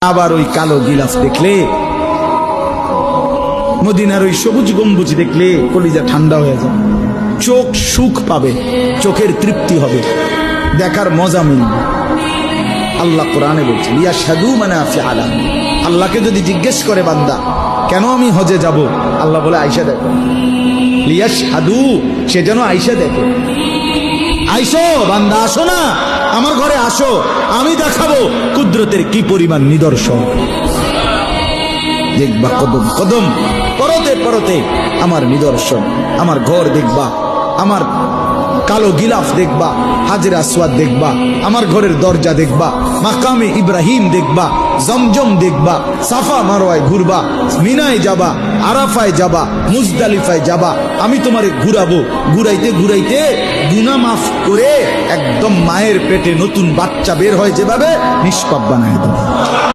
আবার ওই কালো গিলাফ দেখলে, মদিনার ওই সবুজ গম্বুজ দেখলে কলিজা ঠান্ডা হয়ে যায়, চোখ সুখ পাবে, চোখের তৃপ্তি হবে, দেখার মজা মিলবে। আল্লাহ কোরআনে বলছেন ইয়াশহাদু মানাফিআ লাহুম। আল্লাহকে যদি জিজ্ঞেস করে বান্দা কেন আমি হজে যাব, আল্লাহ বলে আয়েশা দেখো, লিয়াশহাদু, সে যেন আয়েশা দেখে। আইসো বান্দা, আসো না আমার ঘরে, আসো, আমি দেখাবো কুদরতের কি পরিমাণ নিদর্শন। দেখবা কদম কদম, পরতে পরতে আমার নিদর্শন, আমার ঘর দেখবা, আমার কালো গিলাফ দেখবা, হাজরে আসওয়াদ দেখবা, আমার ঘরের দরজা দেখবা, মাকামে ইব্রাহিম দেখবা, জমজম দেখবা, সাফা মারওয়ায় ঘুরবা, মিনায় যাবা, আরাফায় যাবা, মুজদালিফায় যাবা, আমি তোমারে ঘুরাবো, ঘুরাইতে ঘুরাইতে গুনাহ মাফ করে একদম মায়ের পেটে নতুন বাচ্চা বের হয় যেভাবে, নিষ্পাপ বানায় দেবো।